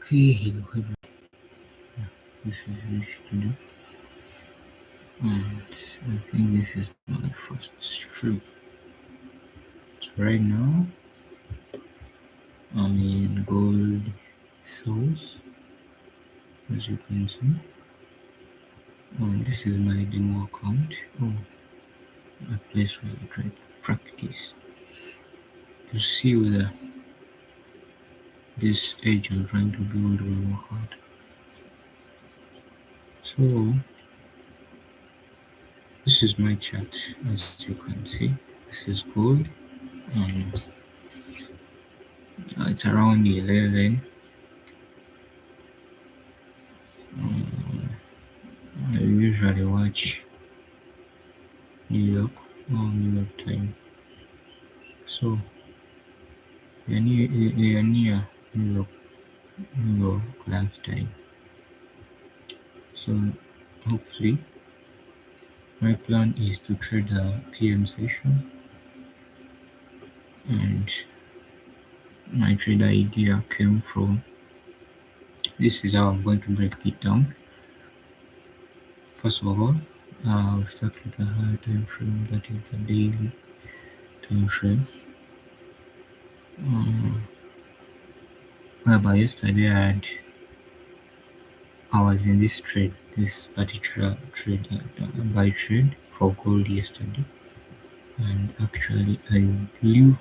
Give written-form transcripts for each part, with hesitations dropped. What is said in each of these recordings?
Hey, hello, hello. This is Rich today, and I think this is my first trip. So right now, I'm in Gold Source, as you can see. This is my demo account, a place where I try to practice to see whether this age I'm trying to build will work out. So this is my chart, as you can see. This is gold, and it's around 11. Um, I usually watch New York or New York time. So we are near New York lunchtime. So hopefully my plan is to trade the PM session, and my trade idea came from this is how I'm going to break it down. First of all, I'll start with the higher time frame, that is the daily time frame. Um, whereby yesterday I was in this particular trade, buy trade for gold yesterday, and actually I blew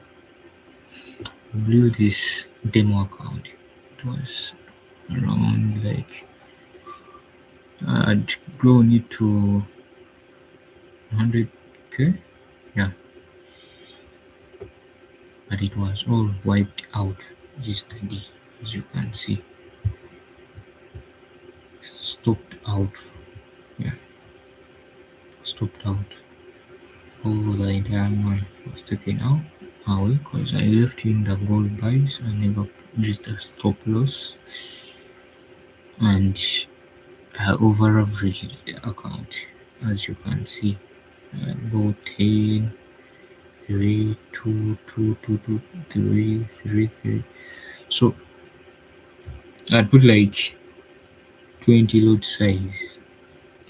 this demo account. It was around like I'd grown it to 100k, yeah, but it was all wiped out yesterday, as you can see, stopped out, yeah, stopped out. All the entire money was taken out away because I left in the gold buys. I never just a stop loss, and I over averaged the account, as you can see. Go 10, 3, 2, 2, 2, 2, 3, 3, 3. So I put like 20 lot size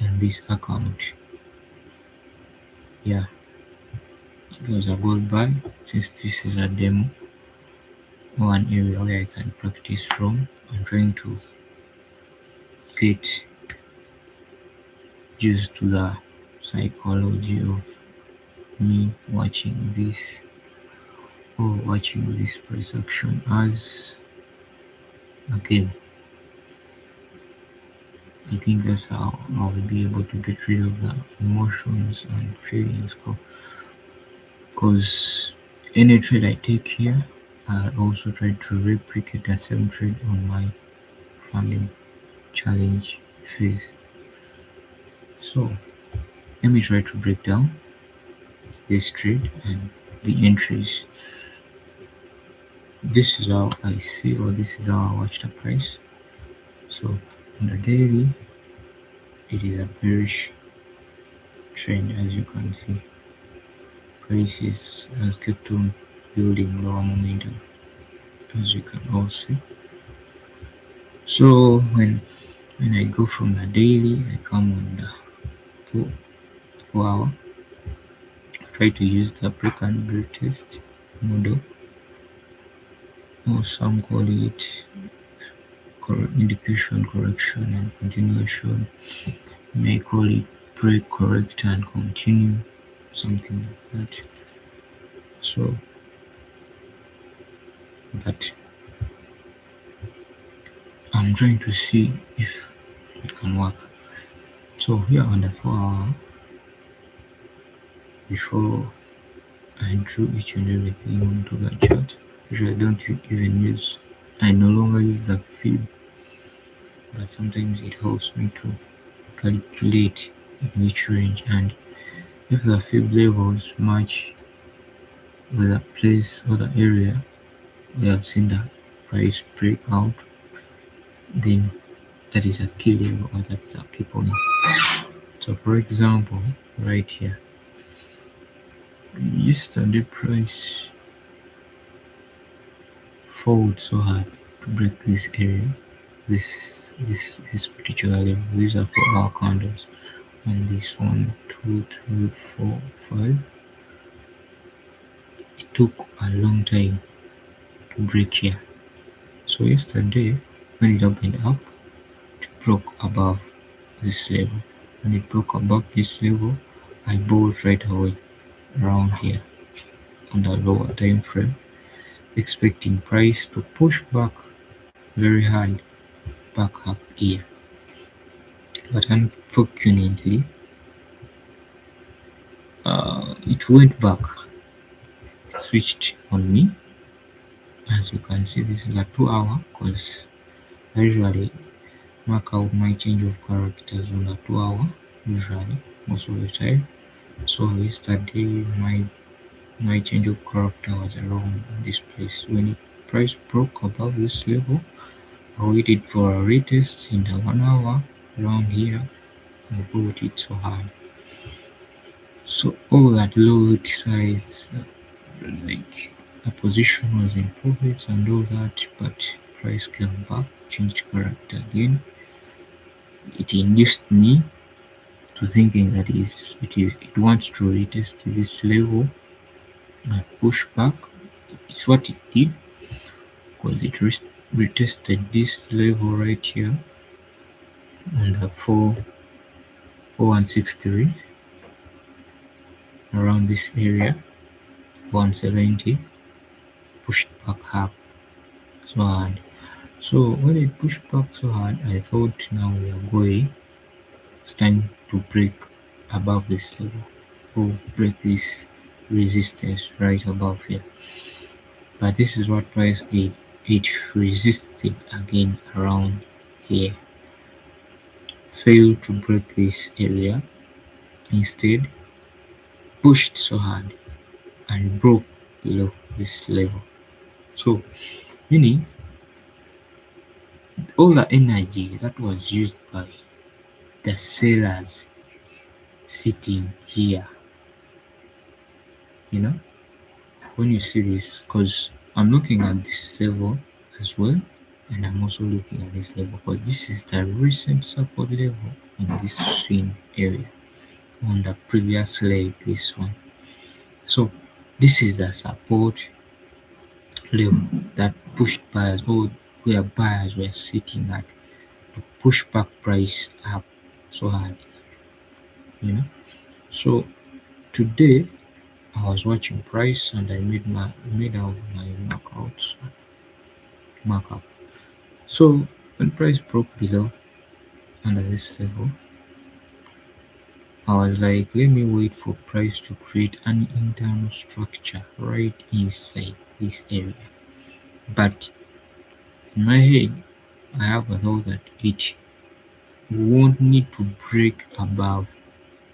in this account. Yeah, it was a gold buy. Since this is a demo, one area where I can practice from, I'm trying to get used to the psychology of me watching this or watching this price action as a game. I think that's how I'll be able to get rid of the emotions and feelings. Because any trade I take here, I also try to replicate the same trade on my farming challenge phase. So let me try to break down this trade and the entries. This is how I see, or this is how I watch the price. So on the daily, it is a bearish trend, as you can see. Prices has kept on building lower momentum, as you can all see. So when I go from the daily, I come on the 4 hour. Try to use the break and retest model, or some call it indication correction and continuation. You may call it break, correct, and continue, something like that. So, but I'm trying to see if it can work. So here on the 4 hour, before I drew each and everything onto the chart, which I don't even use. I no longer use the fib, but sometimes it helps me to calculate in which range, and if the fib levels match with the place or the area we have seen the price break out, then that is a key level or that's a key point. So for example, right here, yesterday price fought so hard to break this area, this particular level. These are 4 hour candles, and this one, two, three, four, five. It took a long time to break here. So yesterday when it opened up, it broke above this level. When it broke above this level, I bought right away around here on the lower time frame, expecting price to push back very hard back up here. But unfortunately, it went back. It switched on me. As you can see, this is a 2 hour because I usually mark out my change of characters on a 2 hour, usually most of the time. So yesterday my change of character was around this place. When it price broke above this level, I waited for a retest in the 1 hour around here. I bought it so hard. So all that low size, like the position was in profits and all that, but price came back, changed character again. It induced me to thinking that it wants to retest this level and push back. It's what it did because it retested this level right here on the 4163 around this area, 170, pushed back up so hard. So when it pushed back so hard, I thought now we are going. It's time to break above this level or break this resistance right above here. But this is what price did. It resisted again around here, failed to break this area, instead pushed so hard and broke below this level. So meaning all the energy that was used by the sellers sitting here, you know, when you see this, because I'm looking at this level as well, and I'm also looking at this level because this is the recent support level in this swing area on the previous leg, this one. So this is the support level that pushed buyers, or where buyers were sitting at, to push back price up so hard, you know. So today I was watching price and I made out my markup. So when price broke below under this level, I was like, let me wait for price to create an internal structure right inside this area. But in my head, I have a thought that it won't need to break above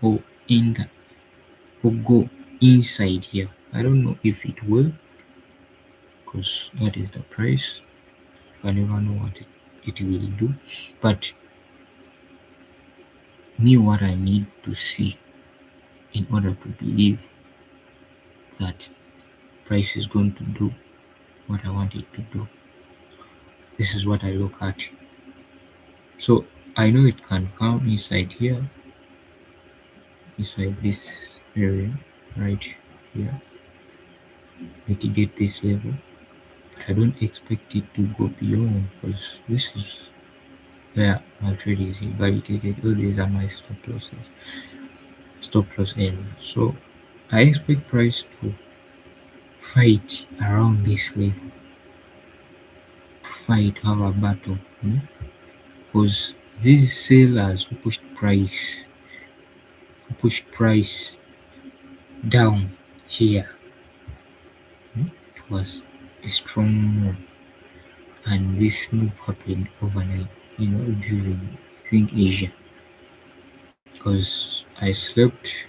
or in the or go inside here. I don't know if it will, because that is the price. I never know what it will do. But me, what I need to see in order to believe that price is going to do what I want it to do. This is what I look at. So I know it can come inside here, inside this area right here, mitigate this level. I don't expect it to go beyond, because this is where my trade is validated. All these are my stop loss area. So I expect price to fight around this level, to fight, have a battle, because these sellers who pushed price down here, it was a strong move, and this move happened overnight, during, I think, Asia, because I slept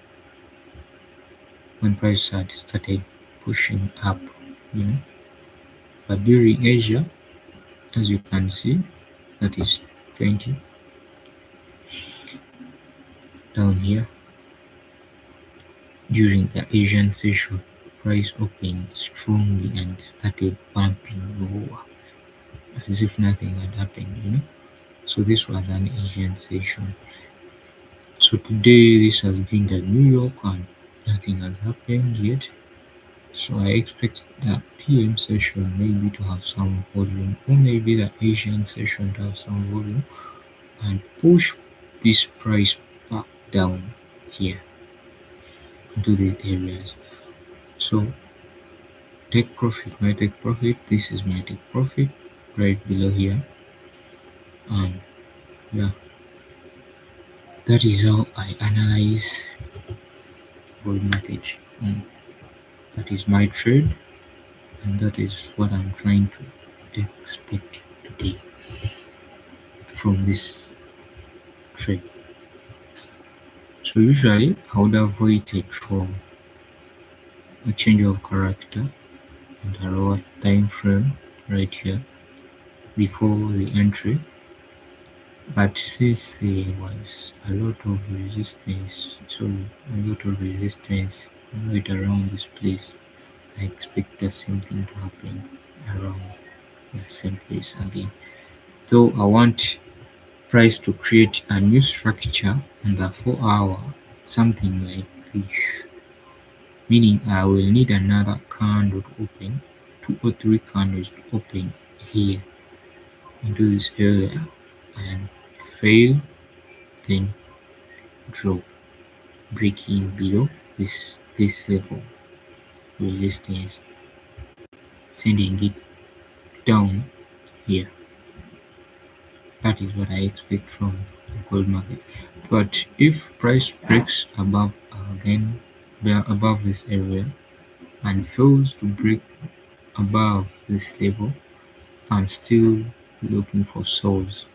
when price had started pushing up, you know. But during Asia, as you can see, that is 20 down here. During the Asian session, price opened strongly and started bumping lower. as if nothing had happened. So this was an Asian session. So today this has been the New York and nothing has happened yet. So I expect the PM session maybe to have some volume, or maybe the Asian session to have some volume and push this price back down here into these areas. So take profit, my take profit, this is my take profit right below here, and yeah, that is how I analyze gold market. That is my trade, and that is what I'm trying to expect today from this trade. So usually I would have waited for a change of character and a lower time frame right here before the entry, but since there was a lot of resistance, right around this place, I expect the same thing to happen around the same place again. Though I want price to create a new structure on the 4 hour, something like this, meaning I will need another candle to open, 2 or 3 candles to open here into this area and fail, then drop, breaking below this level resistance, sending it down here. That is what I expect from the gold market. But if price breaks above again above this area and fails to break above this level, I'm still looking for souls.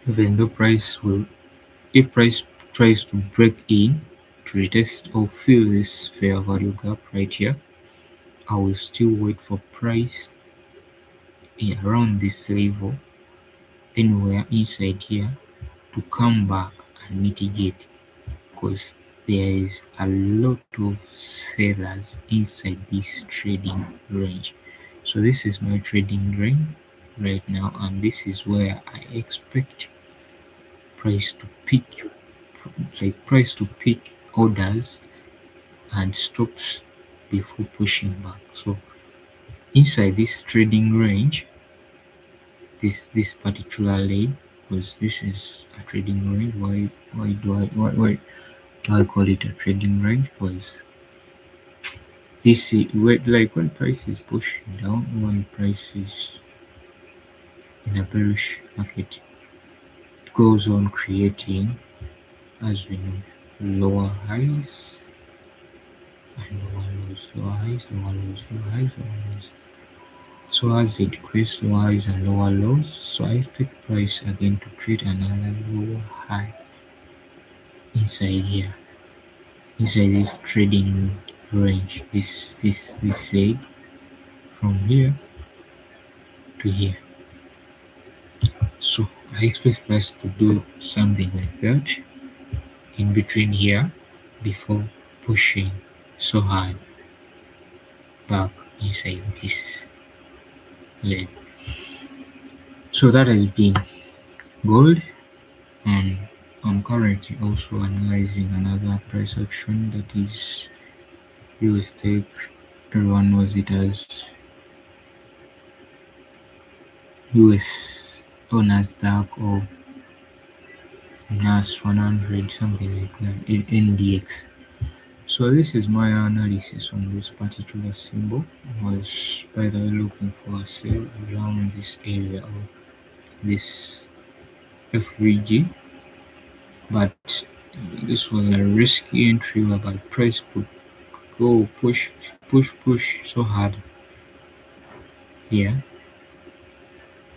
Even though price will if price tries to break in to retest or fill this fair value gap right here, I will still wait for price around this level, anywhere inside here, to come back and mitigate, because there is a lot of sellers inside this trading range. So this is my trading range right now, and this is where I expect price to pick, orders and stops before pushing back. So inside this trading range, this particular lane, because this is a trading range. Why I call it a trading range? Because this is where, like, when price is pushing down, when price is in a bearish market, it goes on creating, as we know, lower highs and lower lows, lower highs, lower lows, lower highs, lower lows. So as it creates lower highs and lower lows, so I expect price again to create another lower high inside here, inside this trading range, this leg from here to here. So I expect price to do something like that in between here before pushing so hard back inside this leg. So that has been gold, and I'm currently also analyzing another price action, that is US Tech. Everyone knows it as US or Nasdaq or NAS 100, something like that, in NDX. So this is my analysis on this particular symbol. I was, by the way, looking for a sale around this area of this FVG, but this was a risky entry whereby price could go push so hard here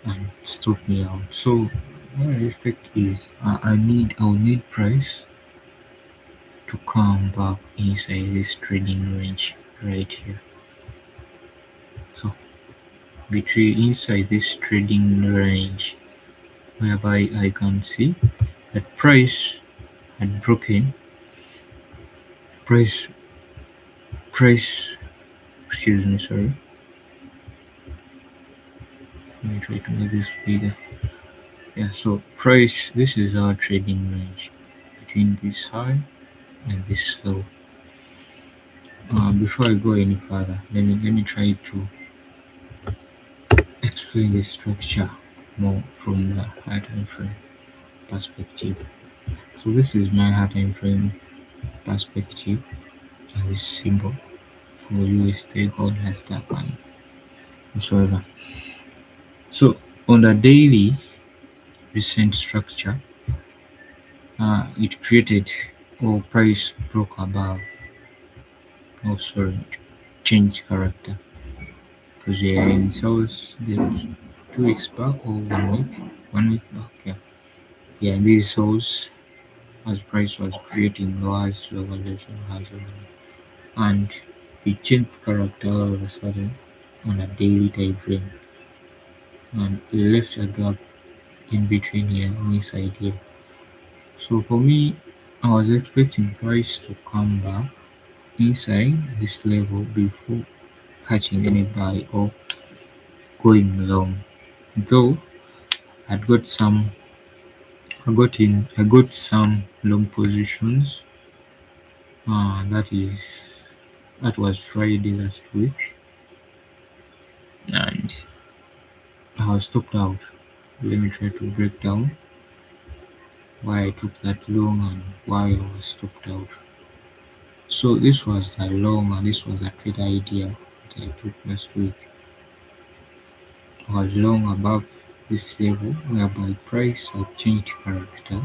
and stop me out. So what I expect is I'll need price to come back inside this trading range right here. So between inside this trading range, whereby I can see that price had broken price price excuse me, sorry, me try to make this bigger. Yeah, so price, this is our trading range between this high and this low. Before I go any further, let me try to explain the structure more from the high time frame perspective. So this is my high time frame perspective and this symbol for USD called Nasdaq and whatsoever. So on the daily recent structure, it created or price broke above. Oh, sorry, changed character because we are in sales like 2 weeks back or 1 week, 1 week back. Yeah, yeah. And these sales as price was creating lows, levels, highs, and it changed character all of a sudden on a daily time frame, and it left a gap in between here on this idea. So for me, I was expecting price to come back inside this level before catching any buy or going long. Though I'd got some I got some long positions. That was Friday last week, and I was stopped out. Let me try to break down why I took that long and why I was stopped out. So this was the long and this was the trade idea that I took last week. I was long above this level whereby price had changed character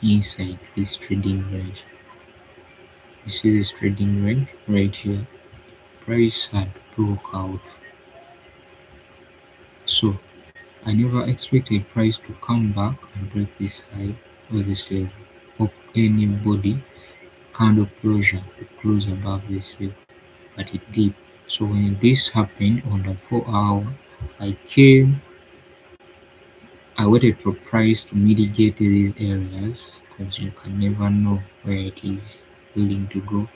inside this trading range. You see this trading range right here. Price had broke out. So I never expected price to come back and break this high or this level or anybody candle closure to close above this level, but it did. So when this happened on the 4 hour, I came, I waited for price to mitigate these areas because you can never know where it is willing to go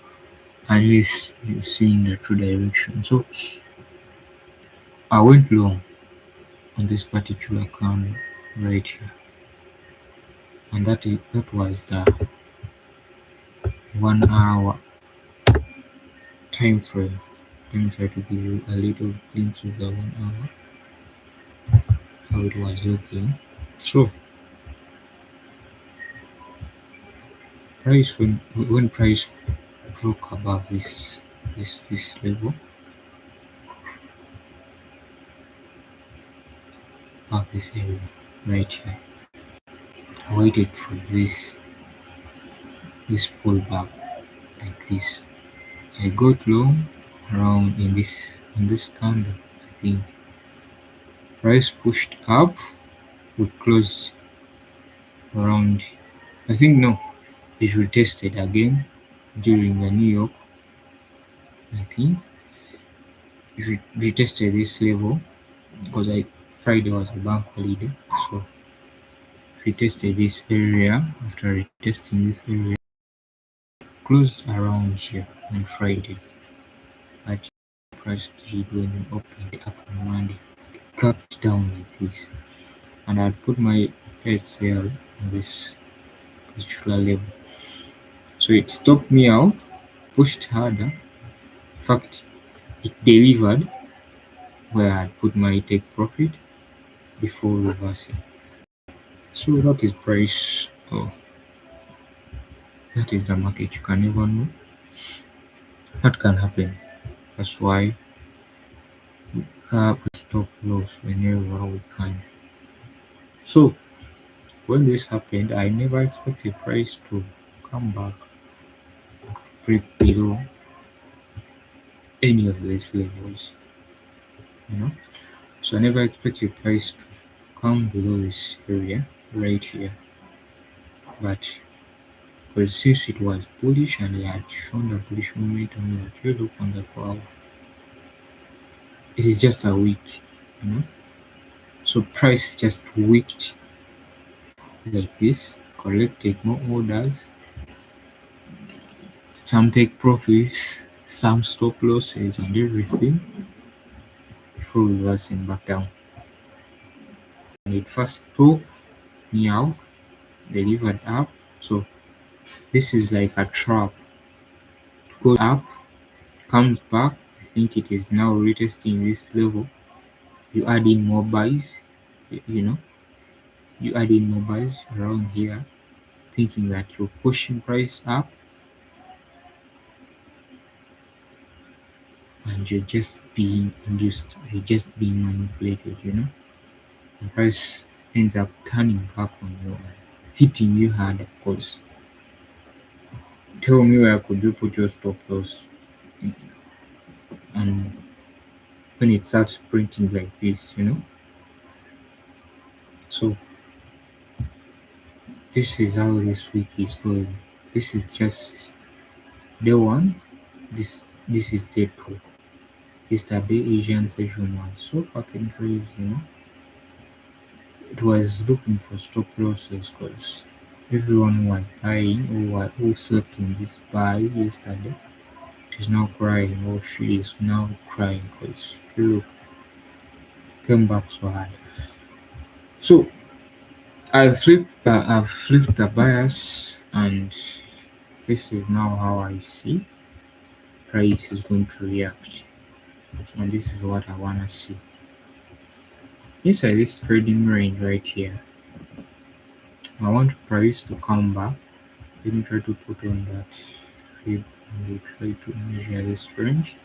unless you see in the true direction. So I went long on this particular candle right here, and that was the 1 hour time frame. Let me try to give you a little glimpse of the 1 hour, how it was looking. So price when price broke above this level, above this area right here, I waited for this pullback like this. I got long around in this candle. I think price pushed up, we closed around, I think no, it retested again during the New York. I think it retested this level because Friday was a bank holiday, so it retested this area. After retesting this area, closed around here on Friday. But price did when we opened up on Monday, gapped down like this, and I put my first sale on this particular level. So it stopped me out, pushed harder. In fact, it delivered where I put my take profit before reversing. So that is price. Oh, that is the market. You can never know what can happen. That's why we have a stop loss whenever we can. So when this happened, I never expected price to come back break below any of these levels. You know, so I never expected price to come below this area right here. But because since it was bullish and it had shown the bullish momentum that you look on the 4 hour, it is just a week, you know. So price just wicked like this, collected more orders, some take profits, some stop losses and everything before reversing back down. and it first took me out, delivered up. So this is like a trap. Goes up, comes back. I think it is now retesting this level. You add in more buys, you know, you add in more buys around here, thinking that you're pushing price up and you're just being induced, you're just being manipulated, The price ends up turning back on you, hitting you hard, of course. Tell me, where could you put your stop loss? And when it starts printing like this. So this is how this week is going. This is just day one. This is day two. Yesterday Asian session was so fucking crazy. It was looking for stop losses because everyone was buying who slept in this buy yesterday is now crying, or she is now crying because look, came back so hard. So I've flipped the bias, and this is now how I see price is going to react, and this is what I wanna see. Inside this trading range right here, I want price to come back. Let me try to put on that fib and we try to measure this range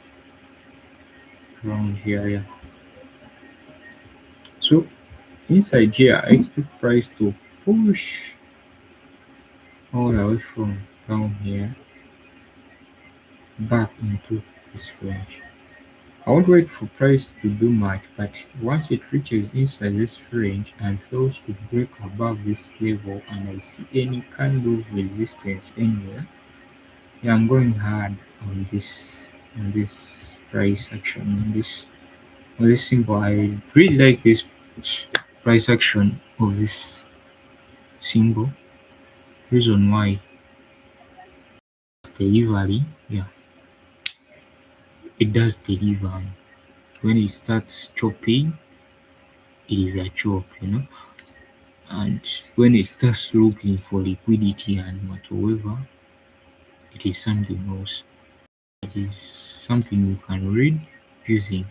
around here. Yeah. So inside here, I expect price to push all the way from down here back into this range. I won't wait for price to do much, but once it reaches inside this range and fails to break above this level and I see any kind of resistance anywhere, yeah, I'm going hard on this price action on this symbol. I really like this price action of this symbol. Reason why, delivery, yeah, it does deliver. When it starts chopping, it is a chop. And when it starts looking for liquidity and whatsoever, it is something else. It is something you can read using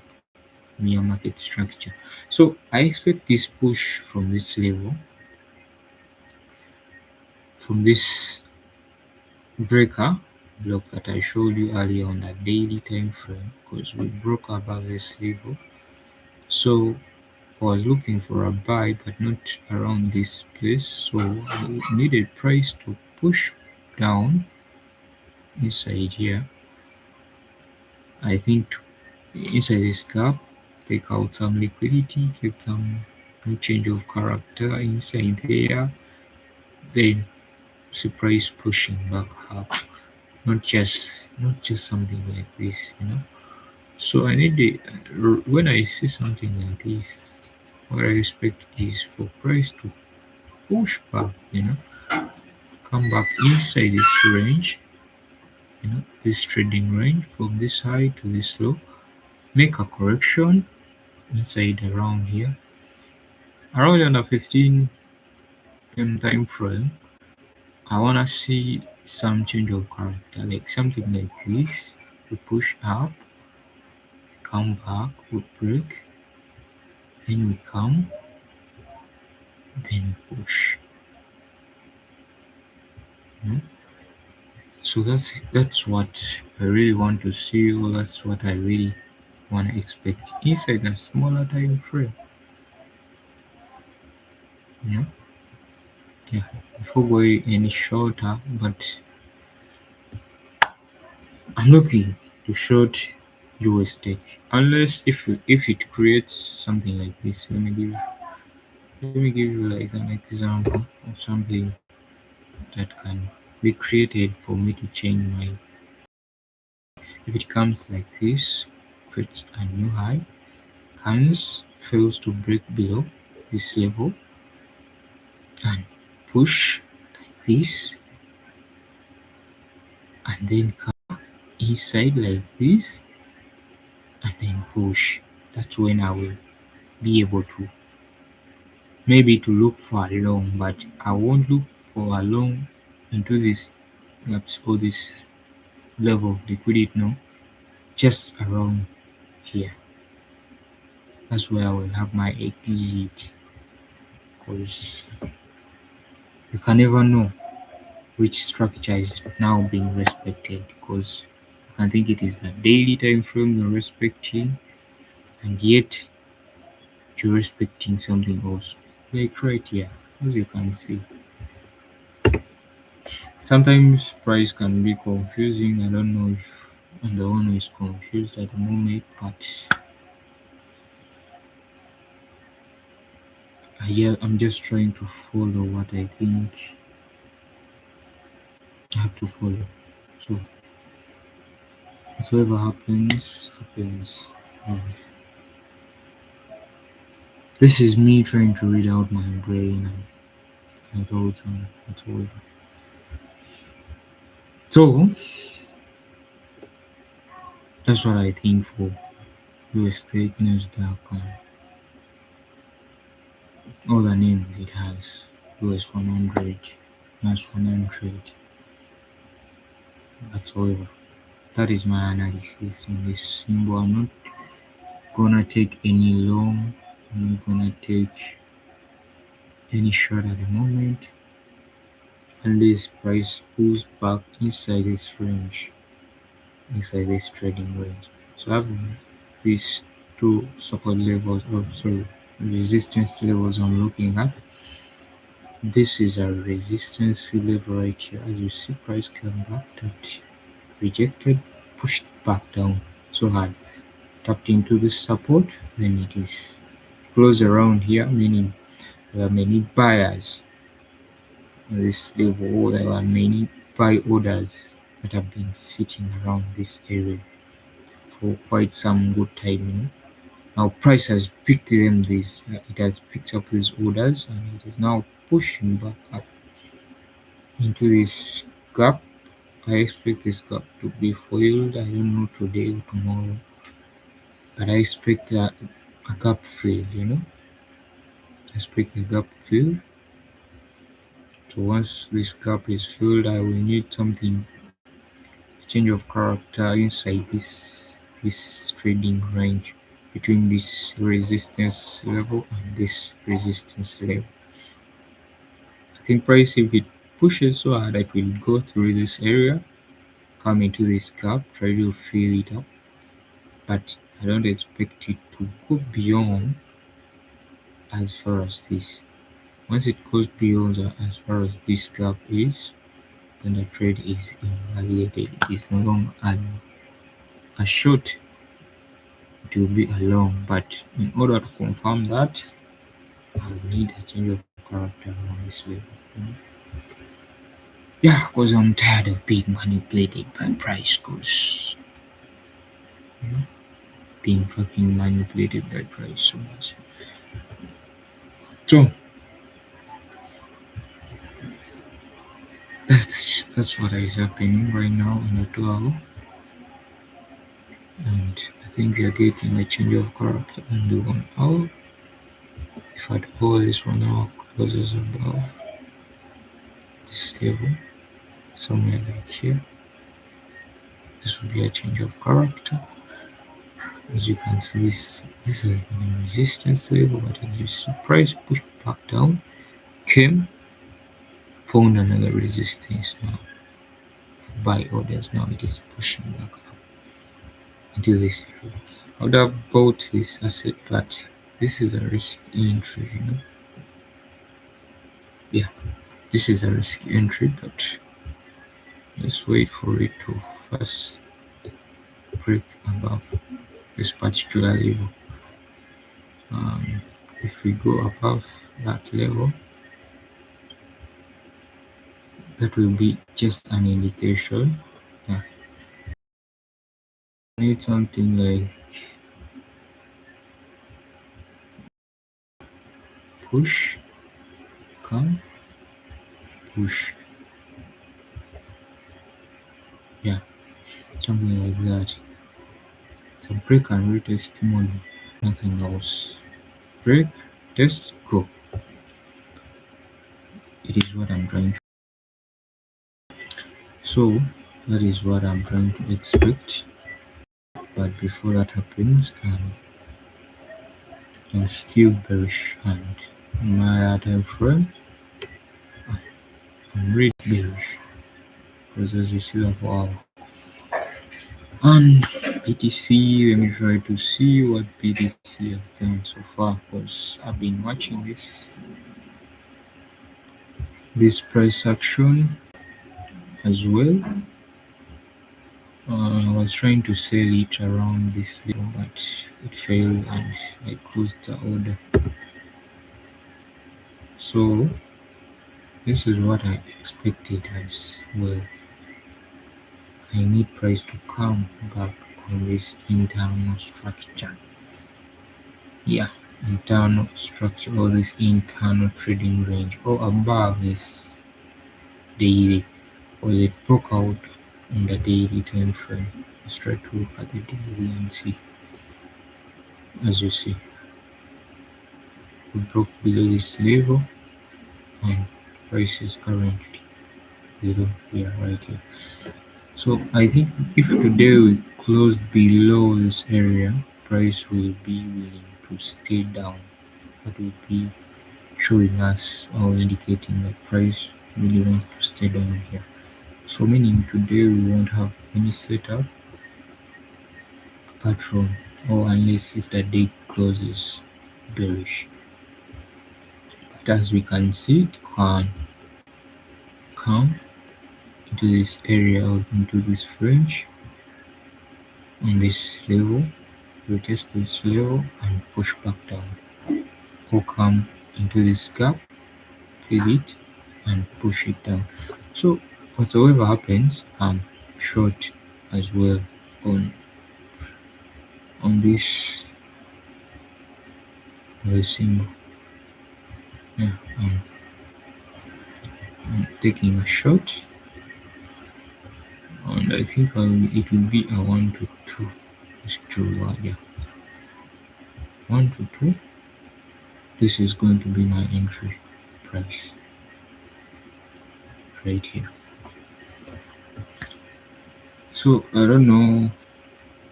mere market structure. So I expect this push from this level, from this breaker block that I showed you earlier on a daily time frame, because we broke above this level. So I was looking for a buy but not around this place, so I needed price to push down inside here. I think inside this gap, take out some liquidity, get some new change of character inside here, then see price pushing back up. Not just something like this. So I need when I see something like this, what I expect is for price to push back, come back inside this range, this trading range from this high to this low, make a correction inside around here, around on a 15 time frame. I wanna see some change of character, like something like this. We push up, come back, we break, then we come, then we push. you know. So that's what I really want to see, or that's what I really want to expect inside a smaller time frame. You know, yeah. Before going any shorter, but I'm looking to short US tech, unless if it creates something like this. Let me give you like an example of something that can be created for me to change my. If it comes like this, creates a new high, hands fails to break below this level and push like this, and then come inside like this and then push. That's when I will be able to maybe to look for a long, but I won't look for a long into this gaps or this level of liquidity. No, just around here. That's where I will have my exit, because you can never know which structure is now being respected, because you can think it is the daily time frame you're respecting, and yet you're respecting something else. Like right here, as you can see. Sometimes price can be confusing. I don't know if I'm the one who is confused at the moment, but I'm just trying to follow what I think I have to follow. So whatever happens, happens. Um, This is me trying to read out my brain and my thoughts and whatsoever. So that's what I think for US State NASDAQ and all the names it has. US 100, NAS 100, whatsoever. That is my analysis on this symbol. I'm not gonna take any long, I'm not gonna take any short at the moment unless price pulls back inside this range, inside this trading range. So I have these two support levels, or sorry, resistance levels I'm looking at. This is a resistance level right here. As you see, price came back, that rejected, pushed back down so hard, tapped into this support, then it is close around here, meaning there are many buyers on this level. There are many buy orders that have been sitting around this area for quite some good time. Now price has picked them this it has picked up these orders, and it is now pushing back up into this gap. I expect this gap to be filled. I don't know today or tomorrow, but I expect a gap fill, I expect a gap fill. So once this gap is filled, I will need something change of character inside this trading range between this resistance level and this resistance level. I think price, if it pushes so hard, it will go through this area, come into this gap, try to fill it up, but I don't expect it to go beyond as far as this. Once it goes beyond as far as this gap is, then the trade is invalidated. It is no longer a short, it will be a long. But in order to confirm that, I will need a change of character on this level. Yeah, because I'm tired of being manipulated by price, because being fucking manipulated by price so much. So that's what is happening right now in the 2 hour, and I think we are getting a change of character in the 1 hour. If at all this 1 hour closes above this level, somewhere like here, this will be a change of character. As you can see, this has been a resistance level, but as you see, price pushed back down, came, found another resistance now. Buy orders, now it is pushing back up into this area. I would have bought this asset, but this is a risk entry, Yeah, this is a risk entry, but let's wait for it to first break above this particular level. If we go above that level, that will be just an indication. Yeah, need something like push, come, push. Yeah, something like that. It's a break and retest money, nothing else. Break, test, go. It is what I'm trying to. So that is what I'm trying to expect. But before that happens, I'm still bearish, and my time frame, I'm really bearish because as you see, like wow. And BTC, let me try to see what BTC has done so far because I've been watching this price action as well. I was trying to sell it around this level, but it failed and I closed the order. So this is what I expected as well. I need price to come back on this internal structure. Yeah, internal structure or this internal trading range or above this daily, or it broke out on the daily time frame. Let's try to look at the daily and see. As you see, we broke below this level and price is currently below here, right here. So I think if today we close below this area, price will be willing to stay down. That will be showing us or indicating that price really wants to stay down here. So meaning today we won't have any setup apart from, or unless if the day closes bearish. But as we can see, it can come into this area or into this range on this level, retest this level and push back down, or come into this gap, fill it and push it down. So whatsoever happens, I'm short as well on this symbol. Yeah, I'm taking a shot, and I think it will be a 1 to 2. It's true, yeah, 1 to 2. This is going to be my entry price right here. So I don't know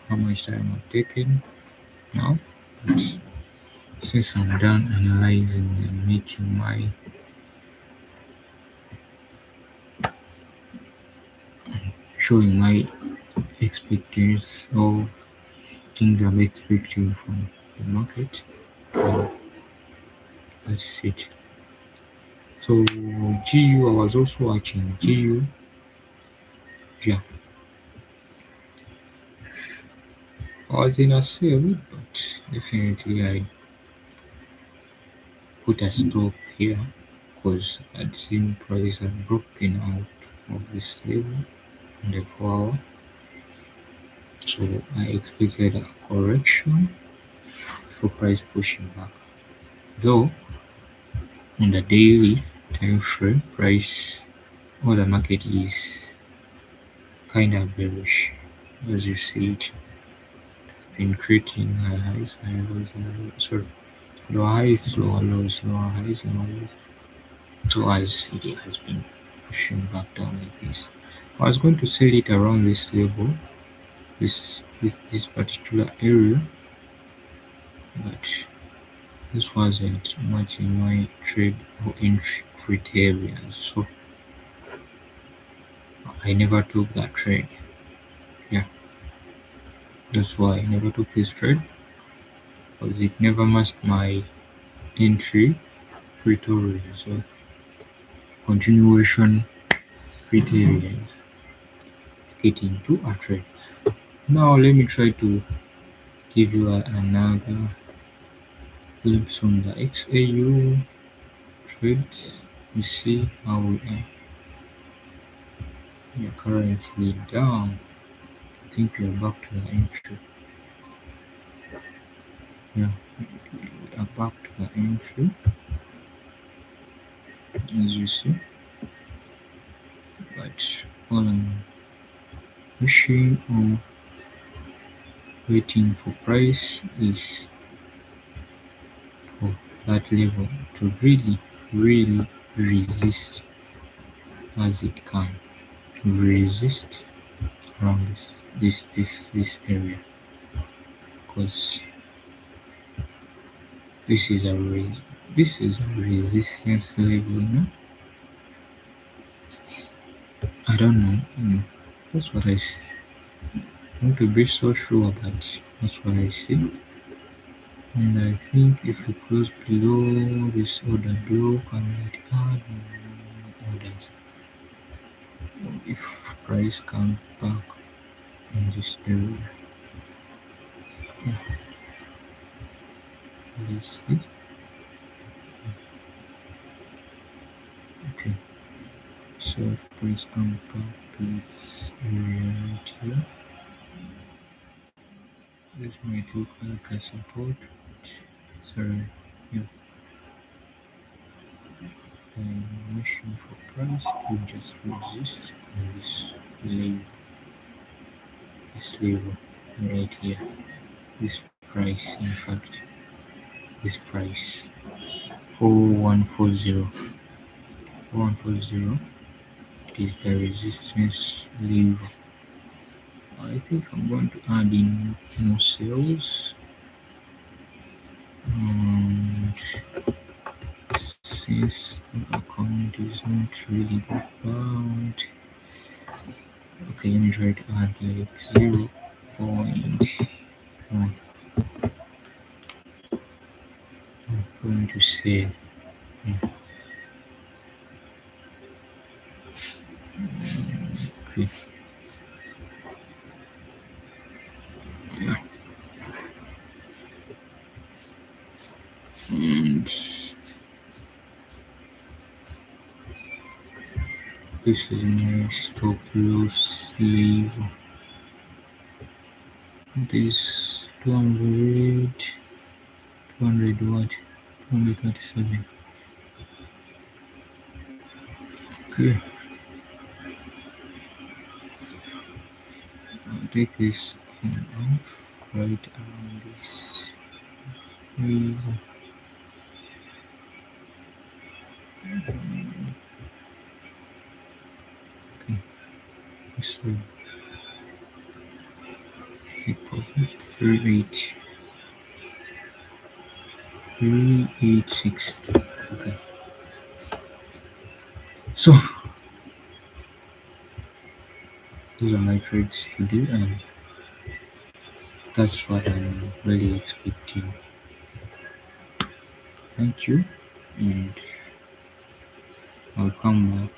how much time I've taken now, but since I'm done analyzing and making my showing my expectations or things I'm expecting from the market, that's it. So GU, I was also watching GU. Yeah, I was in a sale, but definitely I put a stop here because I'd seen price had broken out of this level in the 4 hour. So I expected a correction for price pushing back. Though on the daily time frame, price or the market is kind of bearish, as you see it been creating high highs, high lows, sorry, lower highs, lower lows, lower highs, lower lows. So as it has been pushing back down like this, I was going to sell it around this level, this particular area, but this wasn't much in my trade or entry criteria, so I never took that trade. Yeah, that's why I never took this trade because it never matched my entry criteria. So continuation criteria get into a trade. Now let me try to give you another glimpse on the XAU trades. You see how we are currently down. I think we are back to the entry. Yeah, we are back to the entry, as you see. But all I'm wishing or waiting for price is for that level to really resist as it can. Resist around this area, because this is a resistance level, no? I don't know. That's what I see. Not to be so sure, but that's what I see. And I think if we close below this order block and might add more orders, if price comes back in this area, let's see. Okay, so if price comes back this area right here, this might look like a support. Sorry, yeah. I'm wishing for price to just resist on this level right here. This price, in fact, this price 4140. 4140 is the resistance level. I think I'm going to add in more sales, and since the account is not really that bad, okay, let me try to add like 0.1. I'm going to say okay, yeah, and this is my stop loss level. This 200 what? 237. Okay, I'll take this one off right around this level. Okay, so take profit 386. Okay, so those are my trades today, and that's what I'm really expecting. Thank you, and I'll come back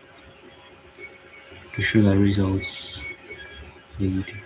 to show the results later.